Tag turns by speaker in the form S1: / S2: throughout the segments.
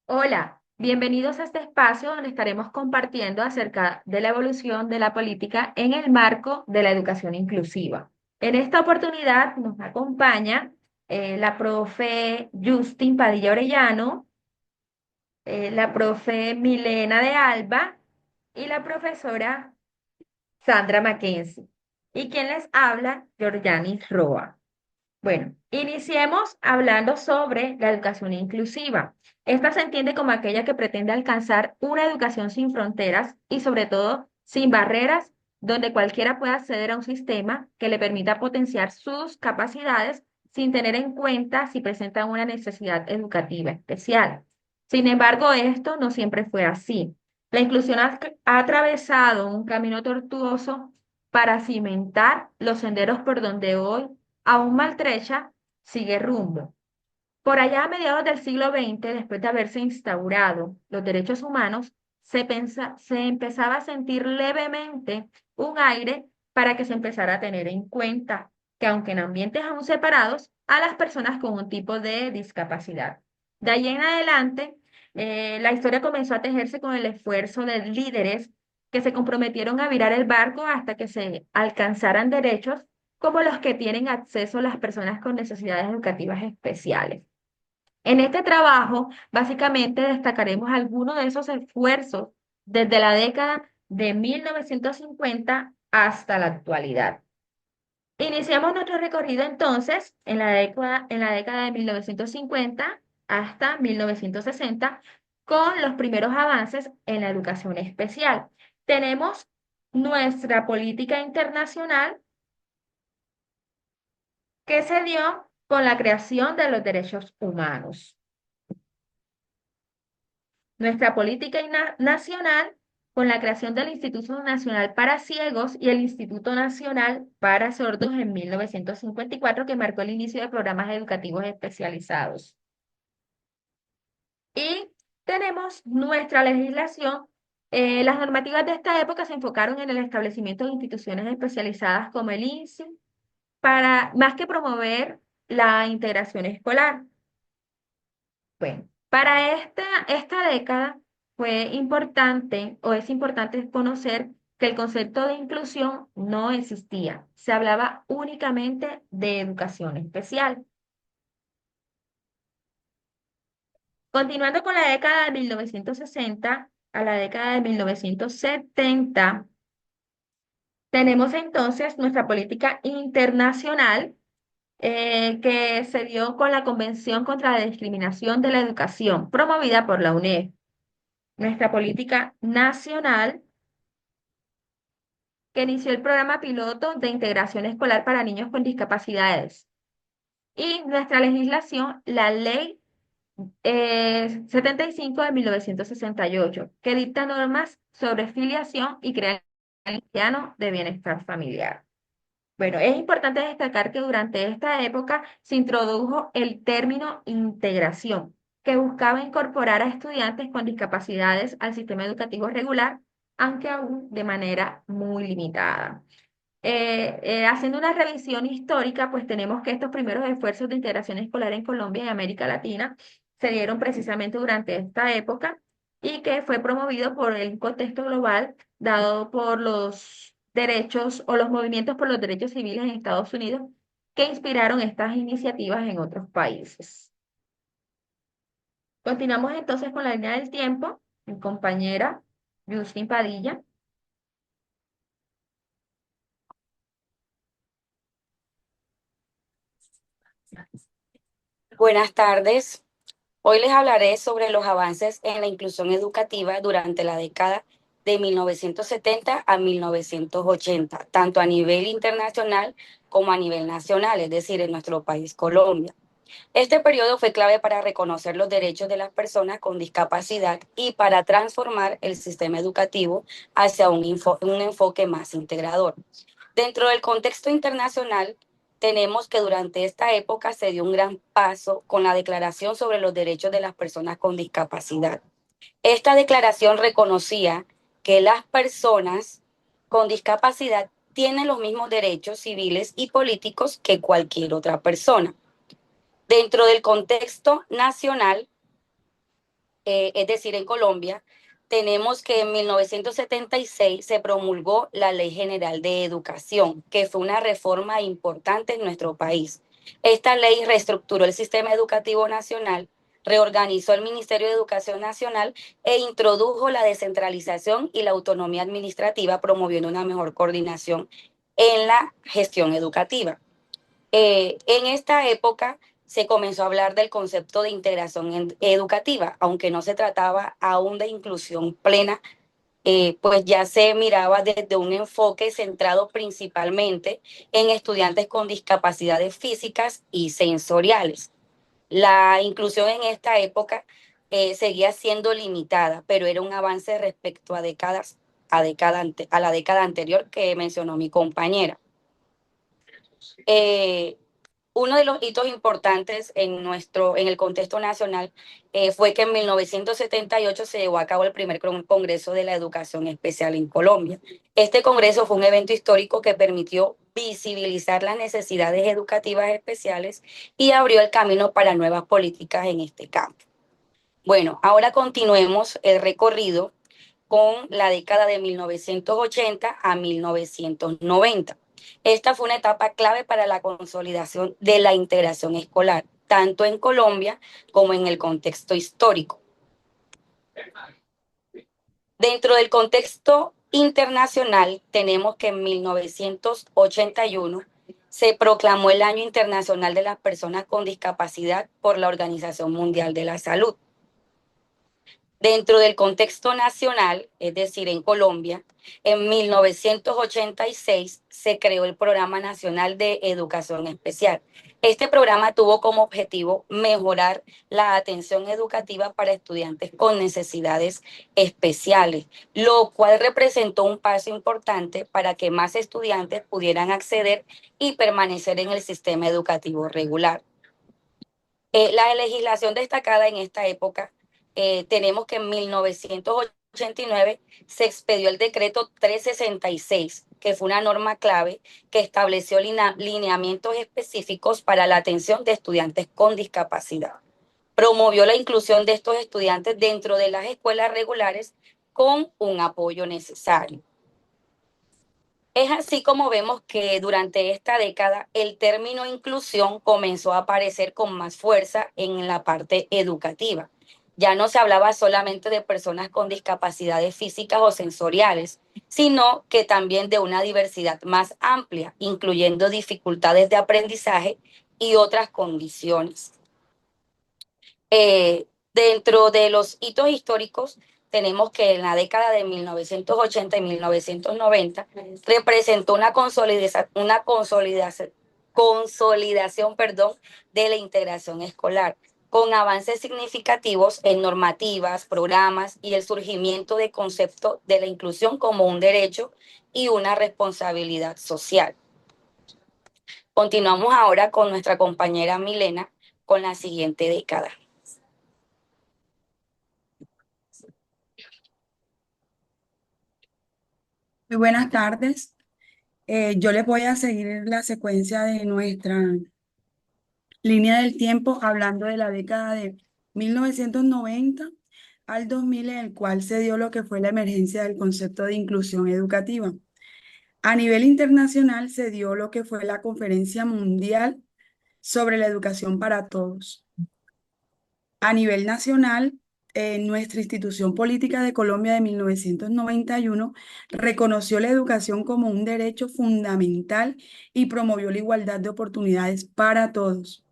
S1: Hola, bienvenidos a este espacio donde estaremos compartiendo acerca de la evolución de la política en el marco de la educación inclusiva. En esta oportunidad nos acompaña la profe Justin Padilla Orellano, la profe Milena de Alba y la profesora Sandra Mackenzie. Y quien les habla, Georgianis Roa. Bueno, iniciemos hablando sobre la educación inclusiva. Esta se entiende como aquella que pretende alcanzar una educación sin fronteras y sobre todo sin barreras, donde cualquiera pueda acceder a un sistema que le permita potenciar sus capacidades sin tener en cuenta si presentan una necesidad educativa especial. Sin embargo, esto no siempre fue así. La inclusión ha atravesado un camino tortuoso para cimentar los senderos por donde hoy aún maltrecha, sigue rumbo. Por allá a mediados del siglo XX, después de haberse instaurado los derechos humanos, se empezaba a sentir levemente un aire para que se empezara a tener en cuenta que aunque en ambientes aún separados, a las personas con un tipo de discapacidad. De ahí en adelante, la historia comenzó a tejerse con el esfuerzo de líderes que se comprometieron a virar el barco hasta que se alcanzaran derechos como los que tienen acceso las personas con necesidades educativas especiales. En este trabajo, básicamente destacaremos algunos de esos esfuerzos desde la década de 1950 hasta la actualidad. Iniciamos nuestro recorrido entonces en la década de 1950 hasta 1960 con los primeros avances en la educación especial. Tenemos nuestra política internacional que se dio con la creación de los derechos humanos. Nuestra política nacional con la creación del Instituto Nacional para Ciegos y el Instituto Nacional para Sordos en 1954, que marcó el inicio de programas educativos especializados. Y tenemos nuestra legislación. Las normativas de esta época se enfocaron en el establecimiento de instituciones especializadas como el INSI, para más que promover la integración escolar. Bueno, para esta década fue importante o es importante conocer que el concepto de inclusión no existía. Se hablaba únicamente de educación especial. Continuando con la década de 1960 a la década de 1970, tenemos entonces nuestra política internacional que se dio con la Convención contra la Discriminación de la Educación, promovida por la UNED. Nuestra política nacional, que inició el programa piloto de integración escolar para niños con discapacidades. Y nuestra legislación, la ley 75 de 1968, que dicta normas sobre filiación y crea el plano de bienestar familiar. Bueno, es importante destacar que durante esta época se introdujo el término integración, que buscaba incorporar a estudiantes con discapacidades al sistema educativo regular, aunque aún de manera muy limitada. Haciendo una revisión histórica, pues tenemos que estos primeros esfuerzos de integración escolar en Colombia y América Latina se dieron precisamente durante esta época y que fue promovido por el contexto global dado por los derechos o los movimientos por los derechos civiles en Estados Unidos que inspiraron estas iniciativas en otros países. Continuamos entonces con la línea del tiempo. Mi compañera Justin Padilla.
S2: Buenas tardes. Hoy les hablaré sobre los avances en la inclusión educativa durante la década de 1970 a 1980, tanto a nivel internacional como a nivel nacional, es decir, en nuestro país, Colombia. Este periodo fue clave para reconocer los derechos de las personas con discapacidad y para transformar el sistema educativo hacia un enfoque más integrador. Dentro del contexto internacional, tenemos que durante esta época se dio un gran paso con la Declaración sobre los Derechos de las Personas con Discapacidad. Esta declaración reconocía que las personas con discapacidad tienen los mismos derechos civiles y políticos que cualquier otra persona. Dentro del contexto nacional, es decir, en Colombia, tenemos que en 1976 se promulgó la Ley General de Educación, que fue una reforma importante en nuestro país. Esta ley reestructuró el sistema educativo nacional, reorganizó el Ministerio de Educación Nacional e introdujo la descentralización y la autonomía administrativa, promoviendo una mejor coordinación en la gestión educativa. En esta época se comenzó a hablar del concepto de integración educativa, aunque no se trataba aún de inclusión plena, pues ya se miraba desde un enfoque centrado principalmente en estudiantes con discapacidades físicas y sensoriales. La inclusión en esta época seguía siendo limitada, pero era un avance respecto a a la década anterior que mencionó mi compañera. Eh, Uno de los hitos importantes en el contexto nacional fue que en 1978 se llevó a cabo el primer Congreso de la Educación Especial en Colombia. Este congreso fue un evento histórico que permitió visibilizar las necesidades educativas especiales y abrió el camino para nuevas políticas en este campo. Bueno, ahora continuemos el recorrido con la década de 1980 a 1990. Esta fue una etapa clave para la consolidación de la integración escolar, tanto en Colombia como en el contexto histórico. Dentro del contexto internacional, tenemos que en 1981 se proclamó el Año Internacional de las Personas con Discapacidad por la Organización Mundial de la Salud. Dentro del contexto nacional, es decir, en Colombia, en 1986 se creó el Programa Nacional de Educación Especial. Este programa tuvo como objetivo mejorar la atención educativa para estudiantes con necesidades especiales, lo cual representó un paso importante para que más estudiantes pudieran acceder y permanecer en el sistema educativo regular. La legislación destacada en esta época, tenemos que en 1989 se expedió el decreto 366, que fue una norma clave que estableció lineamientos específicos para la atención de estudiantes con discapacidad. Promovió la inclusión de estos estudiantes dentro de las escuelas regulares con un apoyo necesario. Es así como vemos que durante esta década el término inclusión comenzó a aparecer con más fuerza en la parte educativa. Ya no se hablaba solamente de personas con discapacidades físicas o sensoriales, sino que también de una diversidad más amplia, incluyendo dificultades de aprendizaje y otras condiciones. Dentro de los hitos históricos, tenemos que en la década de 1980 y 1990 representó consolidación, perdón, de la integración escolar, con avances significativos en normativas, programas y el surgimiento de concepto de la inclusión como un derecho y una responsabilidad social. Continuamos ahora con nuestra compañera Milena con la siguiente década.
S3: Muy buenas tardes. Yo les voy a seguir la secuencia de nuestra línea del tiempo hablando de la década de 1990 al 2000, en el cual se dio lo que fue la emergencia del concepto de inclusión educativa. A nivel internacional se dio lo que fue la Conferencia Mundial sobre la Educación para Todos. A nivel nacional, nuestra institución política de Colombia de 1991 reconoció la educación como un derecho fundamental y promovió la igualdad de oportunidades para todos.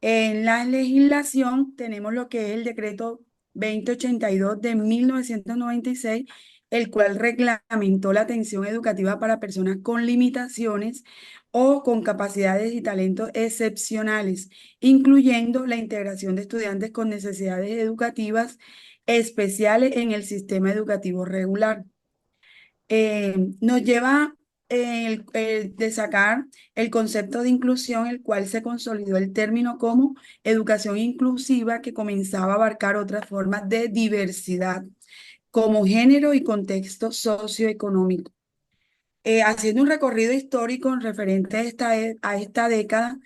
S3: En la legislación tenemos lo que es el decreto 2082 de 1996, el cual reglamentó la atención educativa para personas con limitaciones o con capacidades y talentos excepcionales, incluyendo la integración de estudiantes con necesidades educativas especiales en el sistema educativo regular. Nos lleva el de sacar el concepto de inclusión, el cual se consolidó el término como educación inclusiva, que comenzaba a abarcar otras formas de diversidad, como género y contexto socioeconómico. Haciendo un recorrido histórico en referente a esta década,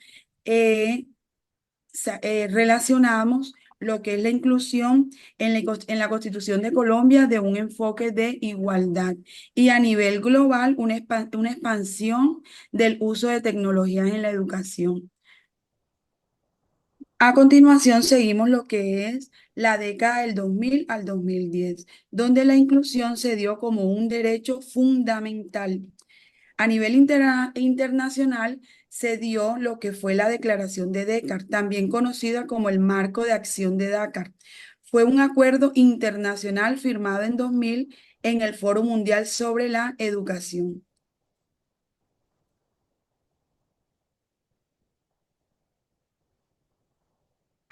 S3: relacionamos lo que es la inclusión en la Constitución de Colombia de un enfoque de igualdad y a nivel global una expansión del uso de tecnologías en la educación. A continuación, seguimos lo que es la década del 2000 al 2010, donde la inclusión se dio como un derecho fundamental. A nivel internacional se dio lo que fue la Declaración de Dakar, también conocida como el Marco de Acción de Dakar. Fue un acuerdo internacional firmado en 2000 en el Foro Mundial sobre la Educación.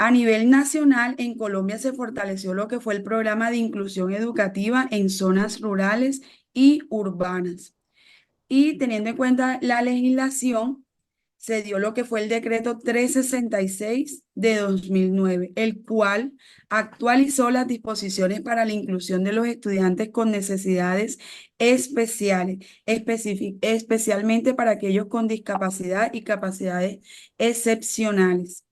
S3: A nivel nacional, en Colombia se fortaleció lo que fue el programa de inclusión educativa en zonas rurales y urbanas. Y teniendo en cuenta la legislación, se dio lo que fue el decreto 366 de 2009, el cual actualizó las disposiciones para la inclusión de los estudiantes con necesidades especiales, especialmente para aquellos con discapacidad y capacidades excepcionales.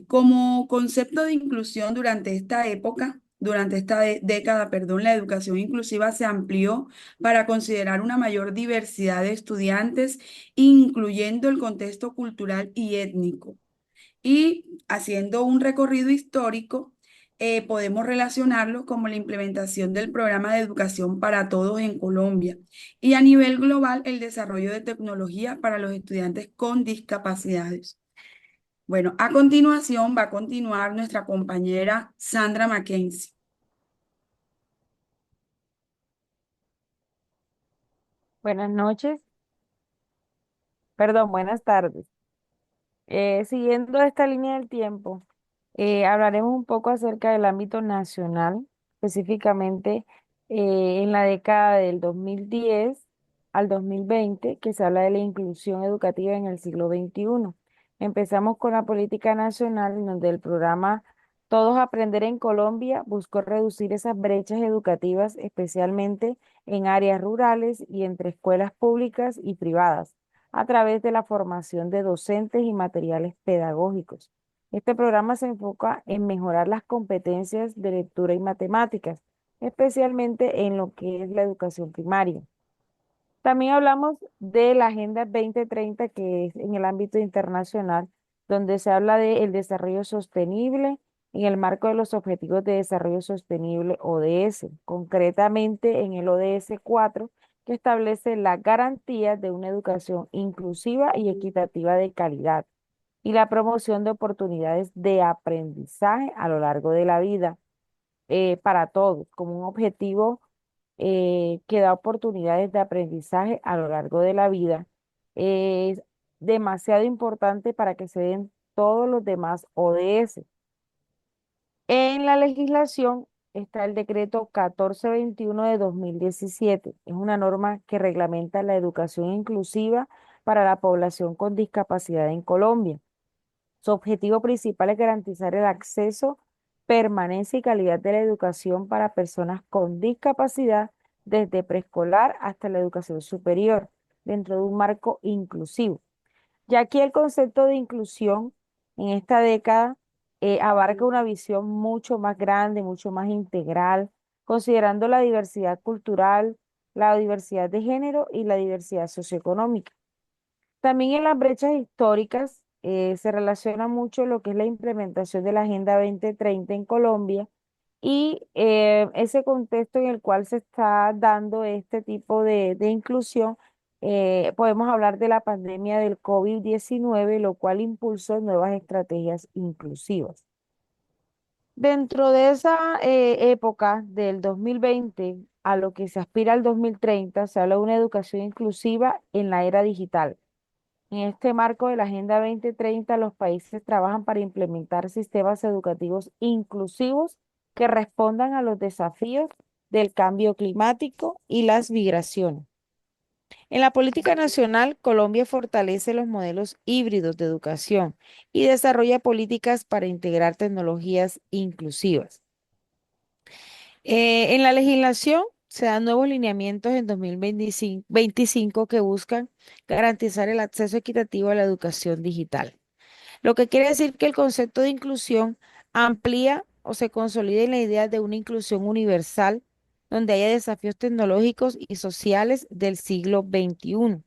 S3: Como concepto de inclusión durante esta época, durante esta década, perdón, la educación inclusiva se amplió para considerar una mayor diversidad de estudiantes, incluyendo el contexto cultural y étnico. Y haciendo un recorrido histórico, podemos relacionarlo como la implementación del programa de educación para todos en Colombia y a nivel global el desarrollo de tecnología para los estudiantes con discapacidades. Bueno, a continuación va a continuar nuestra compañera Sandra Mackenzie.
S4: Buenas noches, perdón, buenas tardes. Siguiendo esta línea del tiempo, hablaremos un poco acerca del ámbito nacional, específicamente en la década del 2010 al 2020, que se habla de la inclusión educativa en el siglo XXI. Empezamos con la política nacional, en donde el programa Todos Aprender en Colombia buscó reducir esas brechas educativas, especialmente en áreas rurales y entre escuelas públicas y privadas a través de la formación de docentes y materiales pedagógicos. Este programa se enfoca en mejorar las competencias de lectura y matemáticas, especialmente en lo que es la educación primaria. También hablamos de la Agenda 2030, que es en el ámbito internacional, donde se habla del desarrollo sostenible en el marco de los Objetivos de Desarrollo Sostenible ODS, concretamente en el ODS 4, que establece la garantía de una educación inclusiva y equitativa de calidad y la promoción de oportunidades de aprendizaje a lo largo de la vida para todos, como un objetivo que da oportunidades de aprendizaje a lo largo de la vida. Es demasiado importante para que se den todos los demás ODS. En la legislación está el decreto 1421 de 2017. Es una norma que reglamenta la educación inclusiva para la población con discapacidad en Colombia. Su objetivo principal es garantizar el acceso, permanencia y calidad de la educación para personas con discapacidad desde preescolar hasta la educación superior, dentro de un marco inclusivo. Ya aquí el concepto de inclusión en esta década abarca una visión mucho más grande, mucho más integral, considerando la diversidad cultural, la diversidad de género y la diversidad socioeconómica. También en las brechas históricas se relaciona mucho lo que es la implementación de la Agenda 2030 en Colombia y ese contexto en el cual se está dando este tipo de inclusión. Podemos hablar de la pandemia del COVID-19, lo cual impulsó nuevas estrategias inclusivas. Dentro de esa época del 2020 a lo que se aspira al 2030, se habla de una educación inclusiva en la era digital. En este marco de la Agenda 2030, los países trabajan para implementar sistemas educativos inclusivos que respondan a los desafíos del cambio climático y las migraciones. En la política nacional, Colombia fortalece los modelos híbridos de educación y desarrolla políticas para integrar tecnologías inclusivas. En la legislación se dan nuevos lineamientos en 2025 que buscan garantizar el acceso equitativo a la educación digital. lo que quiere decir que el concepto de inclusión amplía o se consolida en la idea de una inclusión universal donde haya desafíos tecnológicos y sociales del siglo XXI.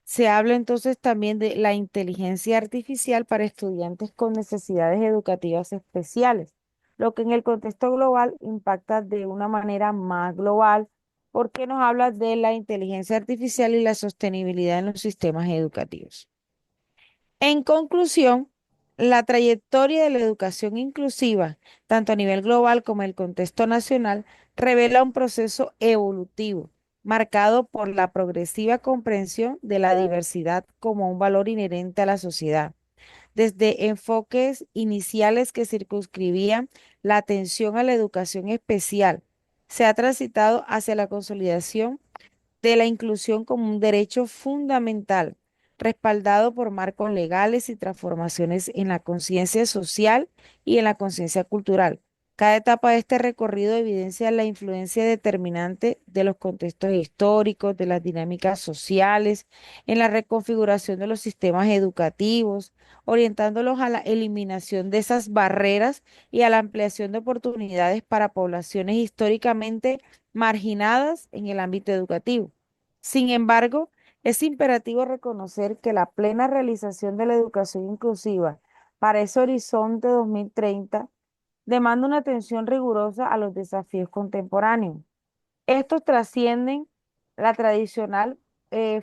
S4: Se habla entonces también de la inteligencia artificial para estudiantes con necesidades educativas especiales, lo que en el contexto global impacta de una manera más global porque nos habla de la inteligencia artificial y la sostenibilidad en los sistemas educativos. En conclusión, la trayectoria de la educación inclusiva, tanto a nivel global como en el contexto nacional, revela un proceso evolutivo marcado por la progresiva comprensión de la diversidad como un valor inherente a la sociedad. Desde enfoques iniciales que circunscribían la atención a la educación especial, se ha transitado hacia la consolidación de la inclusión como un derecho fundamental, respaldado por marcos legales y transformaciones en la conciencia social y en la conciencia cultural. Cada etapa de este recorrido evidencia la influencia determinante de los contextos históricos, de las dinámicas sociales, en la reconfiguración de los sistemas educativos, orientándolos a la eliminación de esas barreras y a la ampliación de oportunidades para poblaciones históricamente marginadas en el ámbito educativo. Sin embargo, es imperativo reconocer que la plena realización de la educación inclusiva para ese horizonte 2030 demanda una atención rigurosa a los desafíos contemporáneos. Estos trascienden la tradicional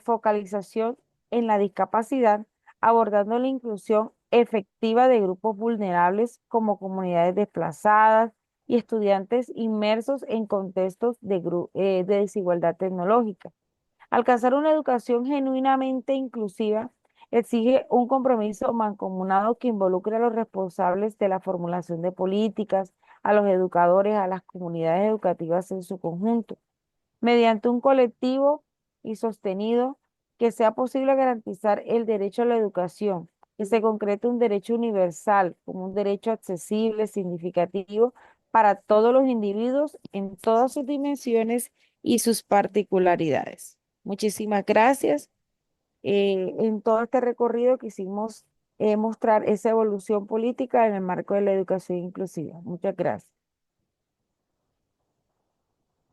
S4: focalización en la discapacidad, abordando la inclusión efectiva de grupos vulnerables como comunidades desplazadas y estudiantes inmersos en contextos de desigualdad tecnológica. Alcanzar una educación genuinamente inclusiva exige un compromiso mancomunado que involucre a los responsables de la formulación de políticas, a los educadores, a las comunidades educativas en su conjunto, mediante un colectivo y sostenido que sea posible garantizar el derecho a la educación, que se concrete un derecho universal como un derecho accesible, significativo para todos los individuos en todas sus dimensiones y sus particularidades. Muchísimas gracias. En todo este recorrido quisimos mostrar esa evolución política en el marco de la educación inclusiva. Muchas gracias.